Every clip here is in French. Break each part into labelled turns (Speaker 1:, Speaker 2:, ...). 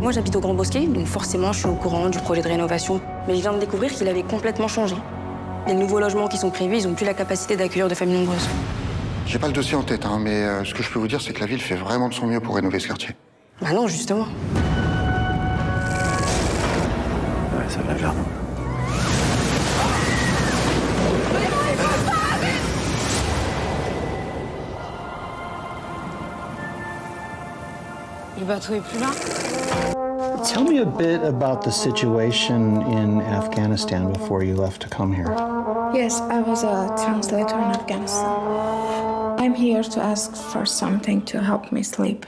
Speaker 1: Moi, j'habite au Grand Bosquet, donc forcément, je suis au courant du projet de rénovation. Mais je viens de découvrir qu'il avait complètement changé. Les nouveaux logements qui sont prévus, ils n'ont plus la capacité d'accueillir de familles nombreuses.
Speaker 2: J'ai pas le dossier en tête, hein, mais ce que je peux vous dire, c'est que la ville fait vraiment de son mieux pour rénover ce quartier.
Speaker 1: Bah non, justement.
Speaker 3: Ouais, ça va l'air.
Speaker 1: Le bateau est plus là.
Speaker 4: Tell me a bit about the situation in Afghanistan before you left to come here.
Speaker 5: Yes, I was a translator in Afghanistan. I'm here to ask for something to help me sleep.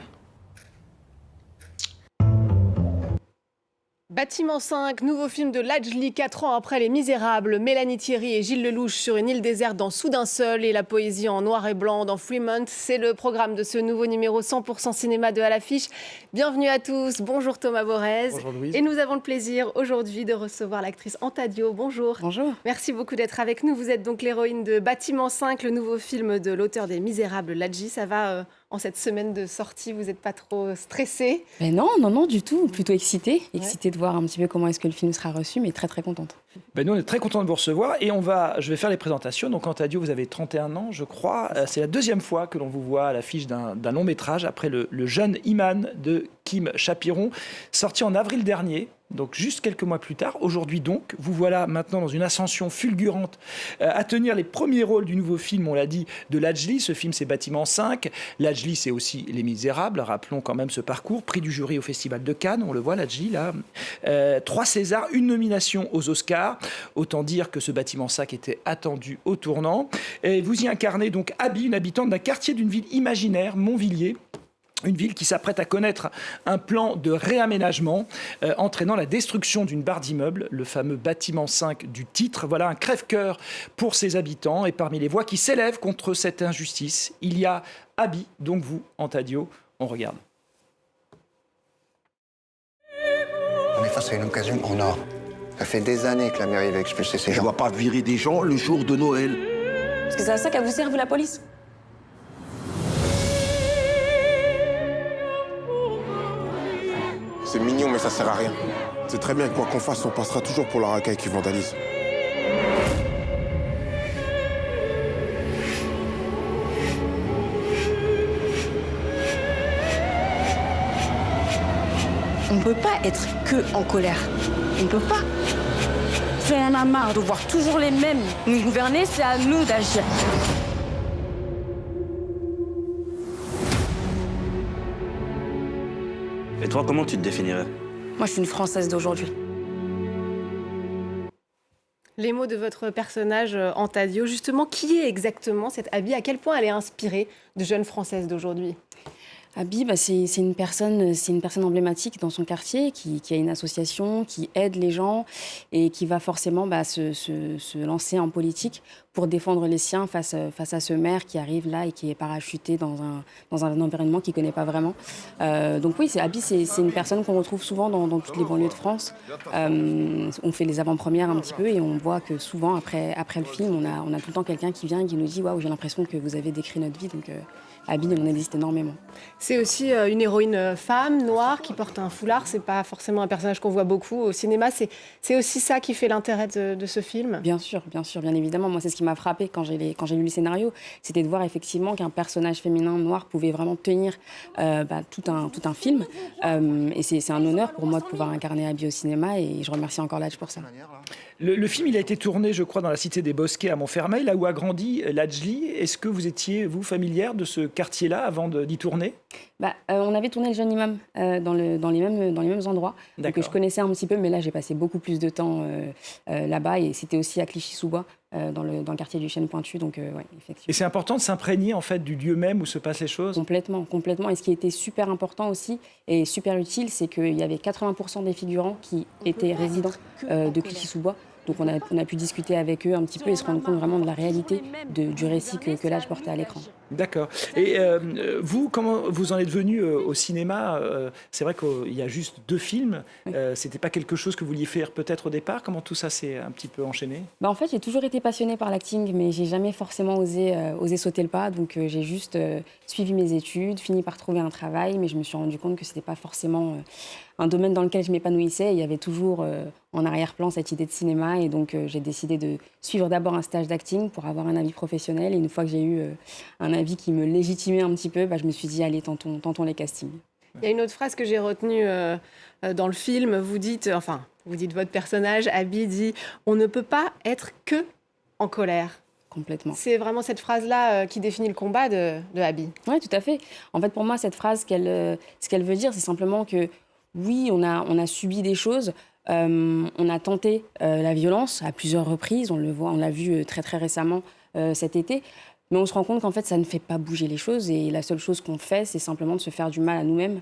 Speaker 6: Bâtiment 5, nouveau film de Lajli, 4 ans après Les Misérables. Mélanie Thierry et Gilles Lelouch sur une île déserte dans Soudain seul et la poésie en noir et blanc dans Fremont. C'est le programme de ce nouveau numéro 100% cinéma de À l'affiche. Bienvenue à tous. Bonjour Thomas Borez.
Speaker 7: Bonjour Louise.
Speaker 6: Et nous avons le plaisir aujourd'hui de recevoir l'actrice Anta Diop. Bonjour.
Speaker 1: Bonjour.
Speaker 6: Merci beaucoup d'être avec nous. Vous êtes donc l'héroïne de Bâtiment 5, le nouveau film de l'auteur des Misérables, Lajli. Ça va en cette semaine de sortie, vous n'êtes pas trop stressée?
Speaker 1: Mais non, du tout. Plutôt excitée. Excitée de voir un petit peu comment est-ce que le film sera reçu, mais très très contente.
Speaker 7: Nous, on est très contents de vous recevoir et je vais faire les présentations. Donc, Anta Diop, vous avez 31 ans, je crois. C'est la deuxième fois que l'on vous voit à l'affiche d'un long métrage après le jeune Iman de Kim Chapiron, sorti en avril dernier. Donc, juste quelques mois plus tard. Aujourd'hui, donc, vous voilà maintenant dans une ascension fulgurante à tenir les premiers rôles du nouveau film, on l'a dit, de Lajli. Ce film, c'est Bâtiment 5. Lajli, c'est aussi Les Misérables. Rappelons quand même ce parcours. Prix du jury au Festival de Cannes. On le voit, Lajli, là. 3 Césars, une nomination aux Oscars. Autant dire que ce Bâtiment 5 était attendu au tournant. Et vous y incarnez donc Abby, une habitante d'un quartier d'une ville imaginaire, Montvilliers. Une ville qui s'apprête à connaître un plan de réaménagement entraînant la destruction d'une barre d'immeubles, le fameux Bâtiment 5 du titre. Voilà un crève-cœur pour ses habitants. Et parmi les voix qui s'élèvent contre cette injustice, il y a Abby, donc vous, Anta Diop. On regarde.
Speaker 2: On est face à une occasion en or. Ça fait des années que la mairie va expulser ces
Speaker 3: Je
Speaker 2: gens.
Speaker 3: dois pas virer des gens le jour de Noël.
Speaker 1: Parce que c'est à ça qu'elle vous sert, vous, la police?
Speaker 8: C'est mignon, mais ça sert à rien. C'est très bien, quoi qu'on fasse, on passera toujours pour la racaille qui vandalise.
Speaker 1: On ne peut pas être que en colère. On ne peut pas. J'en ai marre de voir toujours les mêmes nous gouverner, c'est à nous d'agir.
Speaker 9: Et toi, comment tu te définirais?
Speaker 1: Moi, je suis une Française d'aujourd'hui.
Speaker 6: Les mots de votre personnage, Anta Diop, justement, qui est exactement cette Abby? À quel point elle est inspirée de jeunes Françaises d'aujourd'hui?
Speaker 1: Abby, c'est une personne emblématique dans son quartier qui a une association, qui aide les gens et qui va forcément se lancer en politique pour défendre les siens face à ce maire qui arrive là et qui est parachuté dans un environnement qu'il ne connaît pas vraiment. Donc oui, Abby, c'est une personne qu'on retrouve souvent dans toutes les banlieues de France. On fait les avant-premières un petit peu et on voit que souvent, après le film, on a tout le temps quelqu'un qui vient et qui nous dit « Waouh, j'ai l'impression que vous avez décrit notre vie ». Donc Abby, on existe énormément.
Speaker 6: C'est aussi une héroïne femme, noire, qui porte un foulard. C'est pas forcément un personnage qu'on voit beaucoup au cinéma. C'est aussi ça qui fait l'intérêt de ce film.
Speaker 1: Bien sûr, bien évidemment. Moi, c'est ce qui m'a frappée quand j'ai lu le scénario. C'était de voir effectivement qu'un personnage féminin noir pouvait vraiment tenir tout un film. Et c'est un honneur pour moi de pouvoir incarner Abby au cinéma. Et je remercie encore Laj pour ça.
Speaker 7: Le film, il a été tourné, je crois, dans la cité des Bosquets à Montfermeil, là où a grandi Lajli. Est-ce que vous étiez, vous, familière de ce quartier-là avant d'y tourner?
Speaker 1: On avait tourné Le Jeune Imam dans les mêmes endroits. Donc je connaissais un petit peu, mais là, j'ai passé beaucoup plus de temps là-bas. Et c'était aussi à Clichy-sous-Bois, dans le quartier du Chêne Pointu. Donc, ouais, effectivement. Et
Speaker 7: c'est important de s'imprégner, en fait, du lieu même où se passent les choses?
Speaker 1: Complètement. Et ce qui était super important aussi, et super utile, c'est qu'il y avait 80% des figurants qui étaient résidents de Clichy-sous-Bois. Donc on a pu discuter avec eux un petit peu et se rendre compte vraiment de la réalité du récit que l'âge portait à l'écran.
Speaker 7: D'accord. Et vous, comment vous en êtes venu au cinéma? C'est vrai qu'il y a juste 2 films. C'était pas quelque chose que vous vouliez faire peut-être au départ? Comment tout ça s'est un petit peu enchaîné?
Speaker 1: En fait, j'ai toujours été passionnée par l'acting, mais j'ai jamais forcément osé sauter le pas. Donc j'ai juste suivi mes études, fini par trouver un travail, mais je me suis rendu compte que c'était pas forcément un domaine dans lequel je m'épanouissais. Il y avait toujours en arrière-plan cette idée de cinéma, et donc j'ai décidé de suivre d'abord un stage d'acting pour avoir un avis professionnel. Et une fois que j'ai eu un avis qui me légitimait un petit peu, je me suis dit allez, tentons les castings.
Speaker 6: Il y a une autre phrase que j'ai retenue dans le film. Vous dites votre personnage, Abby, dit « On ne peut pas être que en colère ».
Speaker 1: Complètement.
Speaker 6: C'est vraiment cette phrase-là qui définit le combat de Abby.
Speaker 1: Oui, tout à fait. En fait, pour moi, cette phrase, ce qu'elle veut dire, c'est simplement que oui, on a subi des choses, on a tenté la violence à plusieurs reprises, on l'a vu très très récemment cet été, mais on se rend compte qu'en fait, ça ne fait pas bouger les choses, et la seule chose qu'on fait, c'est simplement de se faire du mal à nous-mêmes.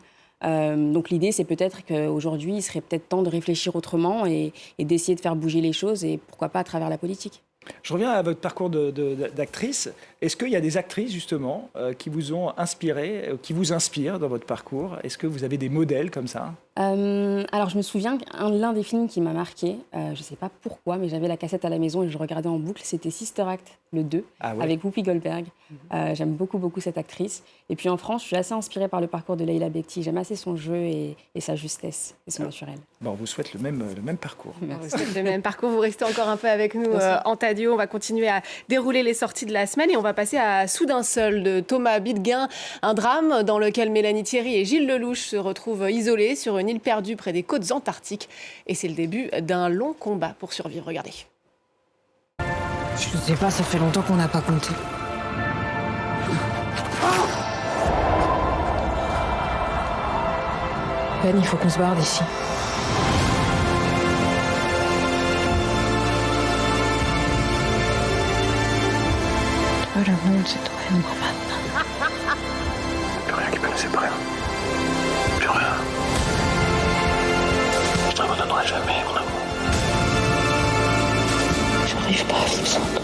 Speaker 1: Donc l'idée, c'est peut-être qu'aujourd'hui, il serait peut-être temps de réfléchir autrement et d'essayer de faire bouger les choses, et pourquoi pas à travers la politique.
Speaker 7: Je reviens à votre parcours d'actrice. Est-ce qu'il y a des actrices, justement, qui vous ont inspiré, qui vous inspirent dans votre parcours? Est-ce que vous avez des modèles comme ça?
Speaker 1: Alors, je me souviens l'un des films qui m'a marqué, je ne sais pas pourquoi, mais j'avais la cassette à la maison et je regardais en boucle, c'était Sister Act, le 2, avec Whoopi Goldberg. J'aime beaucoup, beaucoup cette actrice. Et puis en France, je suis assez inspirée par le parcours de Leila Bekti. J'aime assez son jeu et sa justesse et son naturel.
Speaker 7: On vous souhaite le même parcours.
Speaker 1: Merci.
Speaker 6: Le même parcours, vous restez encore un peu avec nous, Antadio. On va continuer à dérouler les sorties de la semaine et on va passer à Soudain seul de Thomas Bidguin, un drame dans lequel Mélanie Thierry et Gilles Lelouch se retrouvent isolés sur une île perdue près des côtes antarctiques. Et c'est le début d'un long combat pour survivre. Regardez.
Speaker 10: Je sais pas, ça fait longtemps qu'on n'a pas compté. Ben, il faut qu'on se barre d'ici. Toi, le monde, c'est toi et moi maintenant.
Speaker 3: Plus rien qui peut nous séparer. Plus rien. Je t'abandonnerai jamais, mon amour.
Speaker 10: J'arrive pas à vivre sans toi.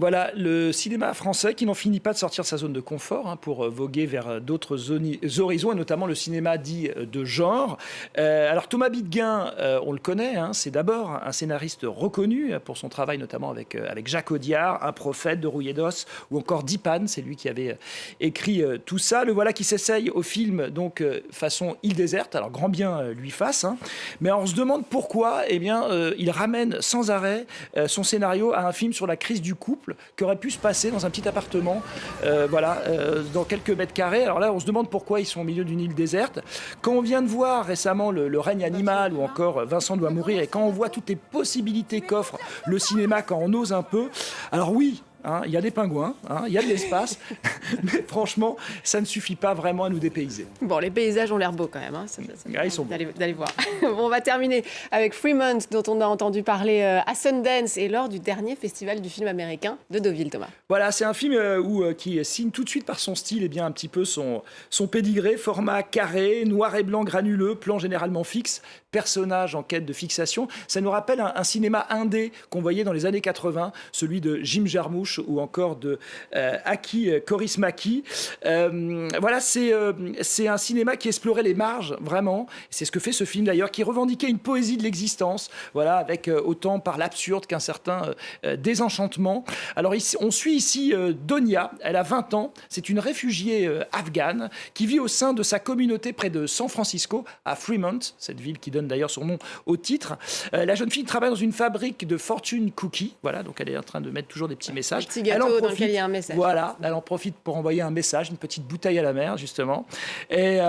Speaker 7: Voilà, le cinéma français qui n'en finit pas de sortir de sa zone de confort pour voguer vers d'autres horizons, et notamment le cinéma dit de genre. Alors Thomas Bidguin, on le connaît, c'est d'abord un scénariste reconnu pour son travail notamment avec Jacques Audiard, Un prophète de Rouillé d'Os, ou encore Dipan, c'est lui qui avait écrit tout ça. Le voilà qui s'essaye au film donc façon île déserte, alors grand bien lui fasse, mais on se demande pourquoi il ramène sans arrêt son scénario à un film sur la crise du couple, qui aurait pu se passer dans un petit appartement, dans quelques mètres carrés. Alors là, on se demande pourquoi ils sont au milieu d'une île déserte. Quand on vient de voir récemment le règne animal ou encore Vincent doit mourir, et quand on voit toutes les possibilités qu'offre le cinéma quand on ose un peu, alors oui, il y a des pingouins, il y a de l'espace, mais franchement, ça ne suffit pas vraiment à nous dépayser.
Speaker 6: Bon, les paysages ont l'air beaux quand même.
Speaker 7: Ils sont beaux.
Speaker 6: D'aller voir. Bon, on va terminer avec Fremont, dont on a entendu parler à Sundance et lors du dernier festival du film américain de Deauville, Thomas.
Speaker 7: Voilà, c'est un film qui signe tout de suite par son style un petit peu son pédigré, format carré, noir et blanc granuleux, plan généralement fixe, personnage en quête de fixation. Ça nous rappelle un cinéma indé qu'on voyait dans les années 80, celui de Jim Jarmusch ou encore de Aki Kaurismäki. Voilà, c'est un cinéma qui explorait les marges, vraiment. C'est ce que fait ce film d'ailleurs, qui revendiquait une poésie de l'existence, voilà, avec autant par l'absurde qu'un certain désenchantement. Alors on suit ici Donia, elle a 20 ans, c'est une réfugiée afghane qui vit au sein de sa communauté près de San Francisco, à Fremont, cette ville qui donne d'ailleurs son nom au titre. La jeune fille travaille dans une fabrique de fortune cookies, voilà, donc elle est en train de mettre toujours des petits messages.
Speaker 6: Petit gâteau dans lequel il y a un message.
Speaker 7: Voilà, elle en profite pour envoyer un message, une petite bouteille à la mer, justement. Et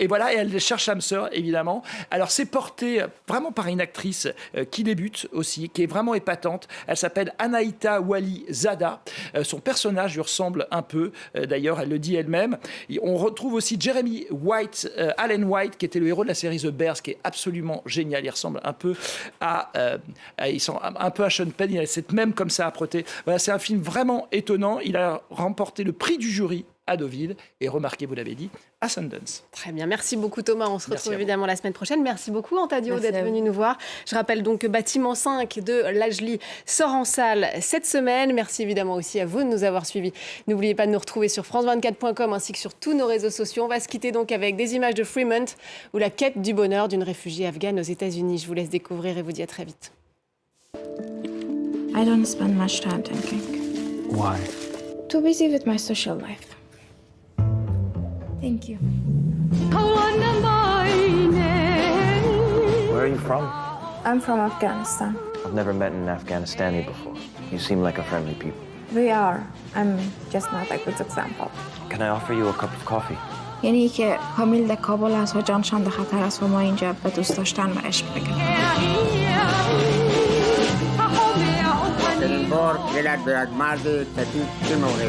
Speaker 7: voilà, et elle cherche l'âme sœur, évidemment. Alors, c'est porté vraiment par une actrice qui débute aussi, qui est vraiment épatante. Elle s'appelle Anaïta Wali Zada. Son personnage lui ressemble un peu, d'ailleurs, elle le dit elle-même. Et on retrouve aussi Jeremy White, Allen White, qui était le héros de la série The Bears, qui est absolument génial. Il ressemble un peu à Sean Penn. Il a cette même comme ça âpreté. Voilà, c'est un film vraiment étonnant. Il a remporté le prix du jury à Deauville et remarquez, vous l'avez dit, à Sundance.
Speaker 6: Très bien, merci beaucoup Thomas, on se retrouve
Speaker 7: à vous.
Speaker 6: évidemment la semaine prochaine. Merci beaucoup Antadio
Speaker 1: Merci
Speaker 6: d'être
Speaker 1: à vous.
Speaker 6: venu nous voir. Je rappelle donc que Bâtiment 5 de Lajli sort en salle cette semaine. Merci évidemment aussi à vous de nous avoir suivis. N'oubliez pas de nous retrouver sur france24.com ainsi que sur tous nos réseaux sociaux. On va se quitter donc avec des images de Fremont ou la quête du bonheur d'une réfugiée afghane aux États-Unis. Je vous laisse découvrir et vous dis à très vite.
Speaker 5: I don't spend much time thinking.
Speaker 4: Why?
Speaker 5: Too busy with my social life. Thank you.
Speaker 3: Where are you from?
Speaker 5: I'm from Afghanistan.
Speaker 3: I've never met an Afghanistani before. You seem like a friendly people.
Speaker 5: We are. I'm just not a good example.
Speaker 3: Can I offer you a cup of coffee?
Speaker 5: یعنی که کامیل در کابل است و جانشان در خطر است و ما اینجا به دوست داشتن و عشق بگم.
Speaker 11: در این بار دلت باید مرد تطیب چه موقعی